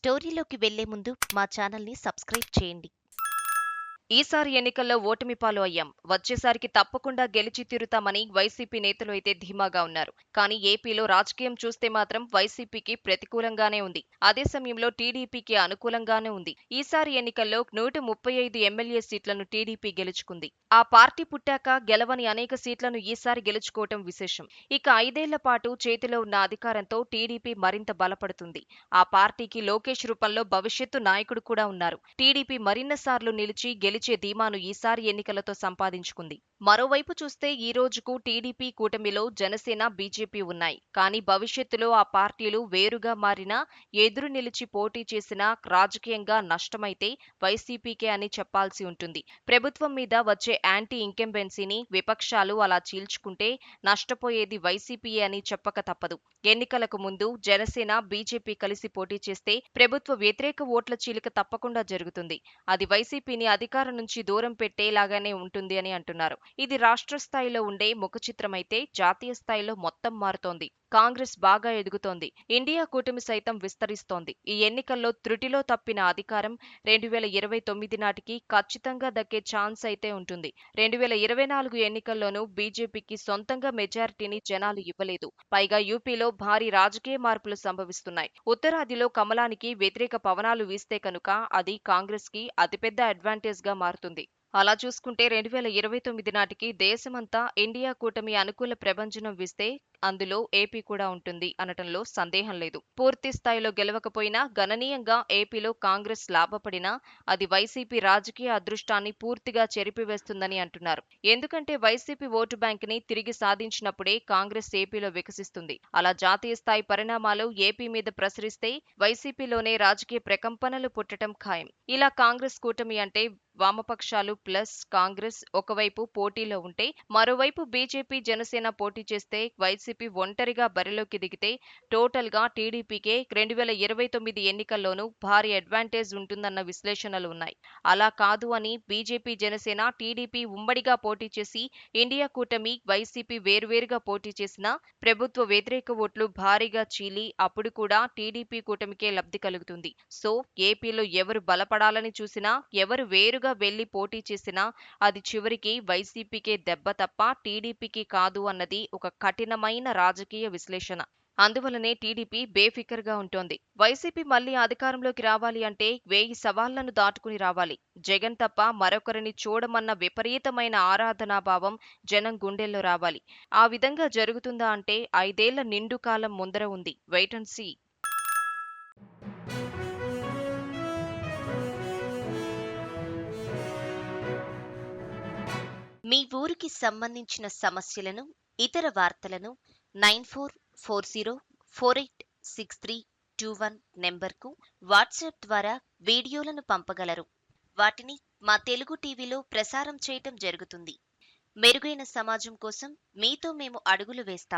స్టోరీలోకి వెళ్లే ముందు మా ఛానల్ని సబ్స్క్రైబ్ చేయండి. ఈసారి ఎన్నికల్లో ఓటమి పాలు అయ్యాం. వచ్చేసారికి తప్పకుండా గెలిచి తీరుతామని వైసీపీ నేతలు అయితే ధీమాగా ఉన్నారు. కానీ ఏపీలో రాజకీయం చూస్తే మాత్రం వైసీపీకి ప్రతికూలంగానే ఉంది. అదే సమయంలో టీడీపీకి అనుకూలంగానే ఉంది. ఈసారి ఎన్నికల్లో 135 ఎమ్మెల్యే సీట్లను టీడీపీ గెలుచుకుంది. ఆ పార్టీ పుట్టాక గెలవని అనేక సీట్లను ఈసారి గెలుచుకోవటం విశేషం. ఇక 5 ఏళ్ల పాటు చేతిలో ఉన్న అధికారంతో టీడీపీ మరింత బలపడుతుంది. ఆ పార్టీకి లోకేష్ రూపంలో భవిష్యత్తు నాయకుడు కూడా ఉన్నారు. టీడీపీ మరిన్నసార్లు నిలిచి గెలిచే ధీమాను ఈసారి ఎన్నికలతో సంపాదించుకుంది. మరోవైపు చూస్తే ఈ రోజుకు టీడీపీ కూటమిలో జనసేన, బీజేపీ ఉన్నాయి. కానీ భవిష్యత్తులో ఆ పార్టీలు వేరుగా మారినా, ఎదురు నిలిచి పోటీ చేసినా రాజకీయంగా నష్టమైతే వైసీపీకే అని చెప్పాల్సి ఉంటుంది. ప్రభుత్వం మీద వచ్చే యాంటీ ఇంకంబెన్సీని విపక్షాలు అలా చీల్చుకుంటే నష్టపోయేది వైసీపీయే అని చెప్పక తప్పదు. ఎన్నికలకు ముందు జనసేన, బీజేపీ కలిసి పోటీ చేస్తే ప్రభుత్వ వ్యతిరేక ఓట్ల చీలిక తప్పకుండా జరుగుతుంది. అది వైసీపీని అధికారం నుంచి దూరం పెట్టేలాగానే ఉంటుంది అని అంటున్నారు. ఇది రాష్ట్ర స్థాయిలో ఉండే ముఖచిత్రమైతే జాతీయ స్థాయిలో మొత్తం మారుతోంది. కాంగ్రెస్ బాగా ఎదుగుతోంది. ఇండియా కూటమి సైతం విస్తరిస్తోంది. ఈ ఎన్నికల్లో త్రుటిలో తప్పిన అధికారం 2029 నాటికి ఖచ్చితంగా దక్కే ఛాన్స్ అయితే ఉంటుంది. 2024 ఎన్నికల్లోనూ బీజేపీకి సొంతంగా మెజారిటీని జనాలు ఇవ్వలేదు. పైగా యూపీలో భారీ రాజకీయ మార్పులు సంభవిస్తున్నాయి. ఉత్తరాదిలో కమలానికి వ్యతిరేక పవనాలు వీస్తే కనుక అది కాంగ్రెస్ కి అతిపెద్ద అడ్వాంటేజ్ గా మారుతుంది. అలా చూసుకుంటే 2029 నాటికి దేశమంతా ఇండియా కూటమి అనుకూల ప్రభంజనం వీస్తే అందులో ఏపీ కూడా ఉంటుంది అనటంలో సందేహం లేదు. పూర్తి స్థాయిలో గెలవకపోయినా గణనీయంగా ఏపీలో కాంగ్రెస్ లాభపడినా అది వైసీపీ రాజకీయ అదృష్టాన్ని పూర్తిగా చెరిపివేస్తుందని అంటున్నారు. ఎందుకంటే వైసీపీ ఓటు బ్యాంక్ ని తిరిగి సాధించినప్పుడే కాంగ్రెస్ ఏపీలో వికసిస్తుంది. అలా జాతీయ స్థాయి పరిణామాలు ఏపీ మీద ప్రసరిస్తే వైసీపీలోనే రాజకీయ ప్రకంపనలు పుట్టడం ఖాయం. ఇలా కాంగ్రెస్ కూటమి అంటే వామపక్షాలు ప్లస్ కాంగ్రెస్ ఒకవైపు పోటీలో ఉంటే, మరోవైపు బీజేపీ, జనసేన పోటీ చేస్తే వైసీపీ ఒంటరిగా బరిలోకి దిగితే టోటల్ గా టీడీపీకే 2029 ఎన్నికల్లోనూ భారీ అడ్వాంటేజ్ ఉంటుందన్న విశ్లేషణలు ఉన్నాయి. అలా కాదు అని బీజేపీ, జనసేన, టీడీపీ ఉమ్మడిగా పోటీ చేసి ఇండియా కూటమి, వైసీపీ వేర్వేరుగా పోటీ చేసినా ప్రభుత్వ వ్యతిరేక ఓట్లు భారీగా చీలి అప్పుడు కూడా టీడీపీ కూటమికే లబ్ధి కలుగుతుంది. సో ఏపీలో ఎవరు బలపడాలని చూసినా, ఎవరు వేరుగా వెళ్లి పోటీ చేసినా అది చివరికి వైసీపీకే దెబ్బ తప్ప టీడీపీకి కాదు అన్నది ఒక కఠినమైన రాజకీయ విశ్లేషణ. అందువలనే టీడీపీ బేఫికర్గా ఉంటోంది. వైసీపీ మళ్లీ అధికారంలోకి రావాలి అంటే 1000 సవాళ్లను దాటుకుని రావాలి. జగన్ తప్ప మరొకరిని చూడమన్న విపరీతమైన ఆరాధనాభావం జనం గుండెల్లో రావాలి. ఆ విధంగా జరుగుతుందా అంటే 5 ఏళ్ల నిండు కాలం ముందర ఉంది. Wait and see. మీ ఊరికి సంబంధించిన సమస్యలను, ఇతర వార్తలను 9440486321 నెంబర్కు వాట్సాప్ ద్వారా వీడియోలను పంపగలరు. వాటిని మా తెలుగు టీవీలో ప్రసారం చేయటం జరుగుతుంది. మెరుగైన సమాజం కోసం మీతో మేము అడుగులు వేస్తాం.